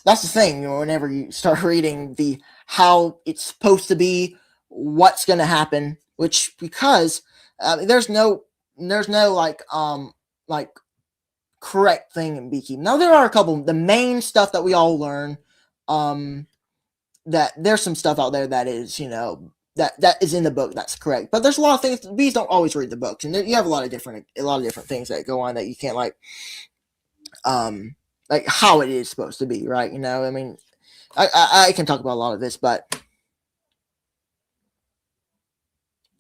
that's the thing. Whenever you start reading the how it's supposed to be, what's going to happen, which because there's no like correct thing in beekeeping. Now there are a couple. The main stuff that we all learn, that there's some stuff out there that is that is in the book that's correct. But there's a lot of things. Bees don't always read the books, and you have a lot of different things that go on that you can't like how it is supposed to be, right? I mean, I can talk about a lot of this, but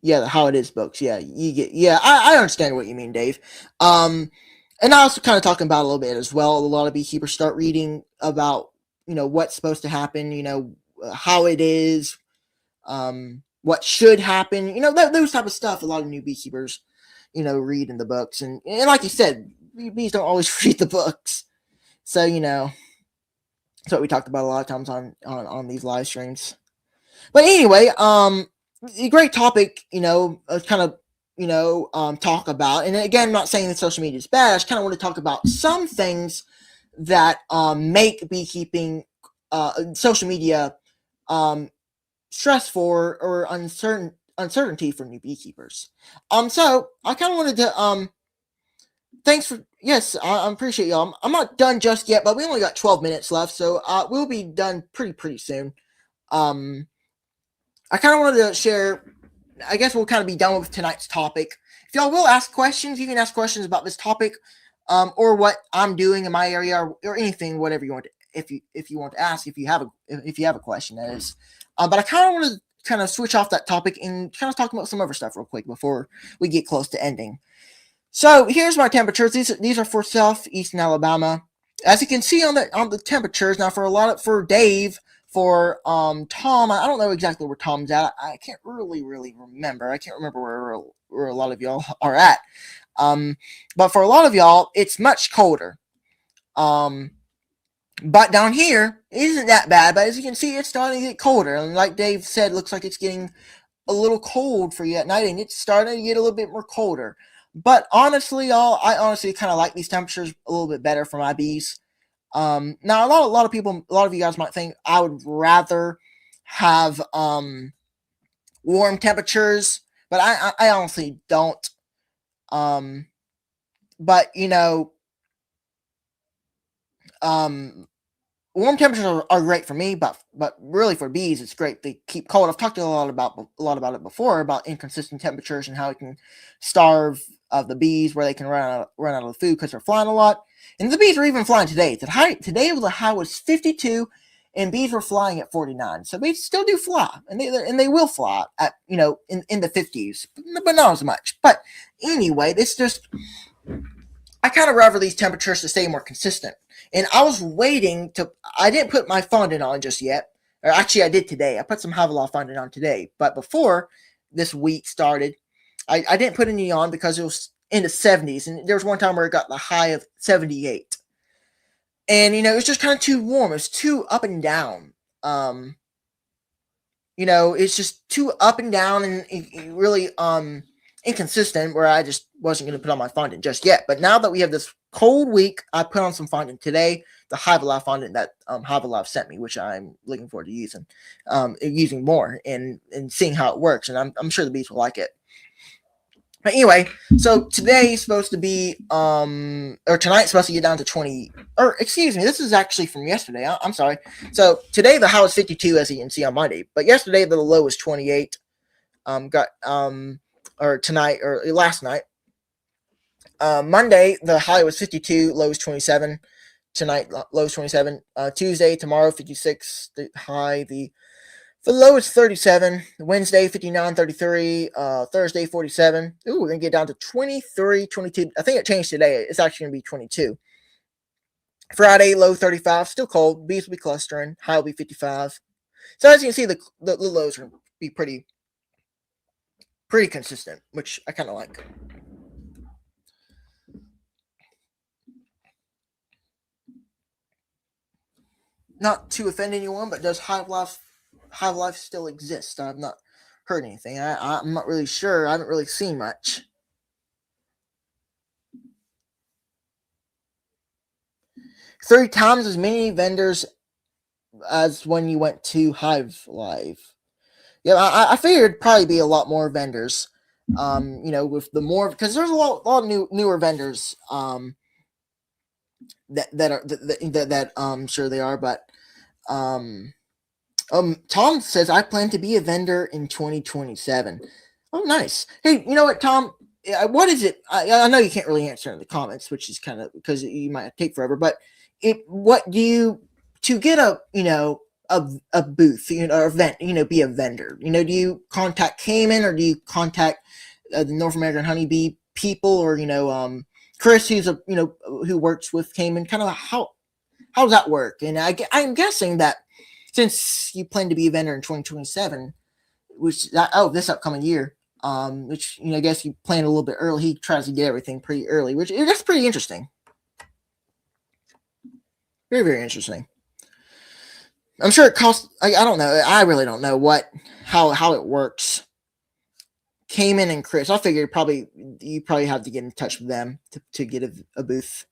yeah, how it is books. Yeah, I understand what you mean, Dave. And I also kind of talking about a little bit as well. A lot of beekeepers start reading about what's supposed to happen, how it is, what should happen, those type of stuff. A lot of new beekeepers, read in the books, and like you said, bees don't always read the books. So that's what we talked about a lot of times on these live streams. But anyway, a great topic, kind of talk about. And again, I'm not saying that social media is bad. I just kind of want to talk about some things that make beekeeping, social media, stressful or uncertainty for new beekeepers. So I kind of wanted to thanks for yes, I appreciate y'all. I'm not done just yet, but we only got 12 minutes left, so we'll be done pretty soon. I kind of wanted to share. I guess we'll kind of be done with tonight's topic. If y'all will ask questions, you can ask questions about this topic, or what I'm doing in my area, or anything, whatever you want. If you want to ask, if you have a question, that is. But I kind of want to kind of switch off that topic and kind of talk about some other stuff real quick before we get close to ending. So here's my temperatures. These are for southeastern Alabama. As you can see on the temperatures now, for Dave, for Tom, I don't know exactly where Tom's at. I can't really remember. I can't remember where a lot of y'all are at. But for a lot of y'all, it's much colder. But down here, it isn't that bad. But as you can see, it's starting to get colder. And like Dave said, looks like it's getting a little cold for you at night, and it's starting to get a little bit more colder. But honestly, y'all, I honestly kind of like these temperatures a little bit better for my bees. Now a lot of you guys might think I would rather have warm temperatures, but I honestly don't. But um, warm temperatures are great for me, but really for bees, it's great. They keep cold. I've talked a lot about it before, about inconsistent temperatures and how it can starve of the bees, where they can run out of food because they're flying a lot. And the bees are even flying today. Today the high was 52, and bees were flying at 49. So bees still do fly, and they will fly at in the 50s, but not as much. But anyway, this just I kind of rather these temperatures to stay more consistent. And I was waiting to. I didn't put my fondant on just yet. Or actually, I did today. I put some Havilah fondant on today. But before this week started, I didn't put any on because it was in the 70s. And there was one time where it got the high of 78. And, it was just kind of too warm. It was too up and down. Um, it's just too up and down and really inconsistent, where I just wasn't going to put on my fondant just yet. But now that we have this cold week, I put on some fondant today, the Havilah fondant that Havilah sent me, which I'm looking forward to using more and seeing how it works. And I'm sure the bees will like it. But anyway, so today is supposed to be, or tonight's supposed to get down to 20, or excuse me, this is actually from yesterday. I'm sorry. So today the high was 52, as you can see on Monday, but yesterday the low was 28. Or tonight, or last night. Monday the high was 52, low was 27. Tonight low is 27. Tuesday, tomorrow 56. The high, the low is 37. Wednesday 59, 33. Thursday 47. Ooh, we're gonna get down to 23, 22. I think it changed today. It's actually gonna be 22. Friday low 35. Still cold. Bees will be clustering. High will be 55. So as you can see, the lows are gonna be pretty consistent, which I kind of like. Not to offend anyone, but does hive life still exist? I've not heard anything. I'm not really sure. I haven't really seen much. 3 times as many vendors as when you went to Hive Live. Yeah, I figured it'd probably be a lot more vendors. With the more, because there's a lot of newer vendors. That sure they are, but um Tom says I plan to be a vendor in 2027. Oh, nice. Hey, you know what, Tom? What is it? I know you can't really answer in the comments, which is kind of because you might take forever. But what do you to get a booth, or event, be a vendor? Do you contact Cayman, or do you contact the North American honeybee people, or Chris, who's who works with Cayman? Kind of how does that work? And I'm guessing that since you plan to be a vendor in 2027, this upcoming year, which I guess you plan a little bit early. He tries to get everything pretty early, which that's pretty interesting. Very, very interesting. I'm sure it costs. I don't know. I really don't know how it works. Cayman and Chris, I figured you probably have to get in touch with them to get a booth.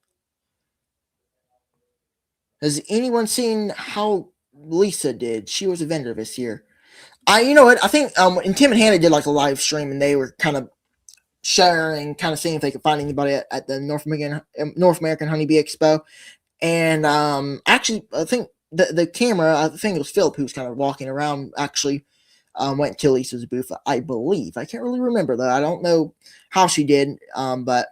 Has anyone seen how Lisa did? She was a vendor this year. You know what? I think and Tim and Hannah did like a live stream, and they were kind of sharing, kind of seeing if they could find anybody at the North American Honeybee Expo. And actually, I think the camera, I think it was Philip who was kind of walking around. Actually, went to Lisa's booth, I believe. I can't really remember though. I don't know how she did, but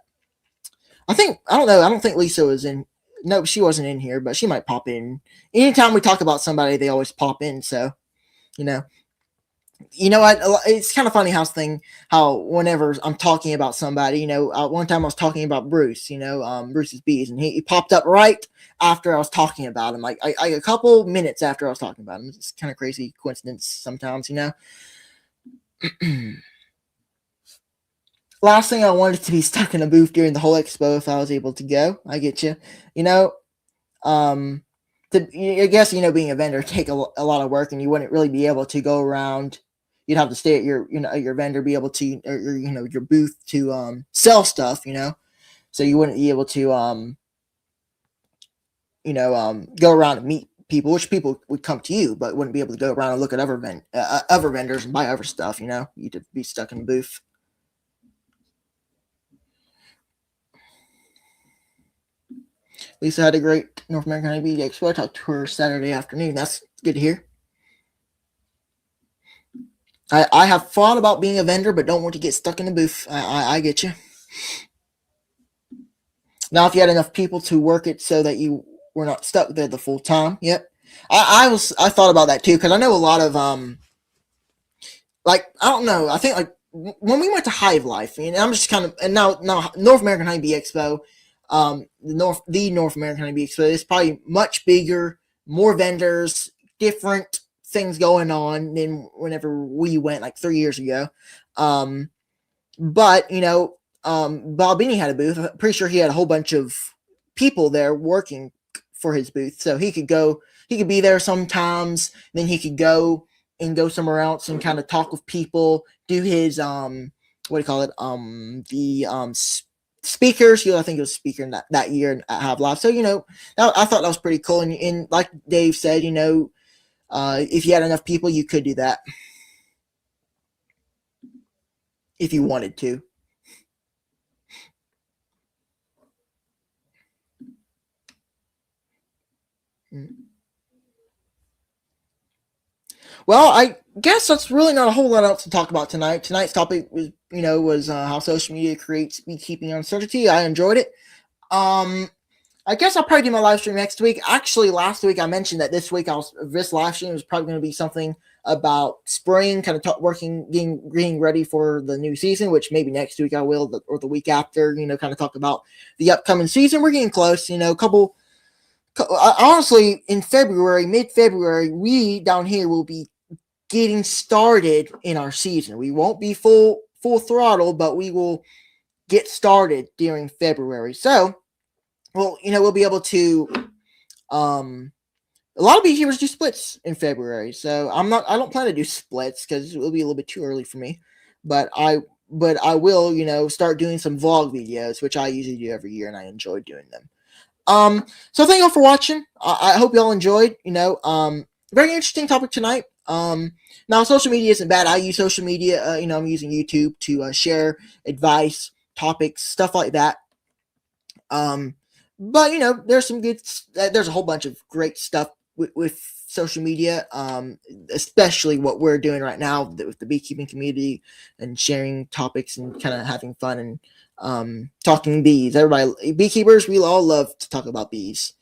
I don't know. I don't think Lisa was in. No, she wasn't in here, but she might pop in. Anytime we talk about somebody, they always pop in. So, you know, what? It's kind of funny how whenever I'm talking about somebody, one time I was talking about Bruce, Bruce's bees, and he popped up right after I was talking about him, like a couple minutes after I was talking about him. It's kind of crazy coincidence sometimes. Last thing I wanted to be stuck in a booth during the whole expo if I was able to go. I get you. Um, I guess being a vendor take a lot of work, and you wouldn't really be able to go around. You'd have to stay at your vendor, be able to, or your booth to sell stuff. So you wouldn't be able to go around and meet people, which people would come to you, but wouldn't be able to go around and look at other vendors and buy other stuff. You'd be stuck in the booth. Lisa had a great North American Honeybee Expo. I talked to her Saturday afternoon. That's good to hear. I have thought about being a vendor, but don't want to get stuck in the booth. I get you. Now, if you had enough people to work it so that you were not stuck there the full time, yep. I thought about that too, because I know a lot of like, I don't know. I think like when we went to Hive Life, I'm just kind of, and now North American Honeybee Expo, the North American Honeybee Expo is probably much bigger, more vendors, different things going on than whenever we went like 3 years ago. But Bob Binney had a booth. I'm pretty sure he had a whole bunch of people there working for his booth, so he could be there sometimes. Then he could go somewhere else and kind of talk with people, do his what do you call it, speakers. I think he was speaker in that year at Have Live. So I thought that was pretty cool. And like Dave said, if you had enough people, you could do that if you wanted to. Well, I guess that's really not a whole lot else to talk about tonight. Tonight's topic was how social media creates beekeeping uncertainty. I enjoyed it. I guess I'll probably do my live stream next week. Actually, last week I mentioned that this live stream was probably going to be something about spring, kind of getting ready for the new season, which maybe next week I will, or the week after, kind of talk about the upcoming season. We're getting close, honestly, in mid-February, we down here will be getting started in our season. We won't be full throttle, but we will get started during February. So, we'll be able to, a lot of beekeepers do splits in February. So I don't plan to do splits because it will be a little bit too early for me, but I will, start doing some vlog videos, which I usually do every year and I enjoy doing them. So thank you all for watching. I hope you all enjoyed, very interesting topic tonight. Now social media isn't bad. I use social media, I'm using YouTube to share advice, topics, stuff like that. But there's some good, there's a whole bunch of great stuff with social media, especially what we're doing right now with the beekeeping community and sharing topics and kind of having fun and talking bees. Everybody, beekeepers, we all love to talk about bees.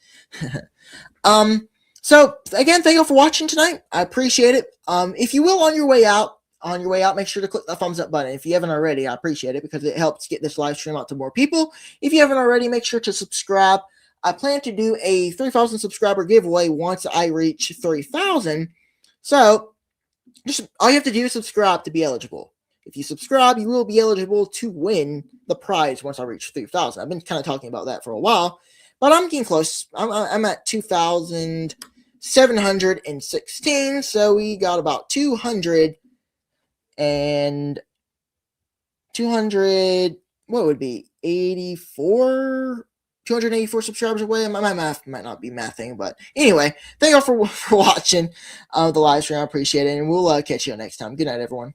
So again, thank you all for watching tonight. I appreciate it. If you will, on your way out, make sure to click the thumbs up button. If you haven't already, I appreciate it because it helps get this live stream out to more people. If you haven't already, make sure to subscribe. I plan to do a 3,000 subscriber giveaway once I reach 3,000. So just all you have to do is subscribe to be eligible. If you subscribe, you will be eligible to win the prize once I reach 3,000. I've been kind of talking about that for a while, but I'm getting close. I'm at 2,716. So we got about 200, what would be 284 subscribers away. My math might not be mathing, but anyway, thank you all for watching the live stream. I appreciate it, and we'll catch you next time. Good night, everyone.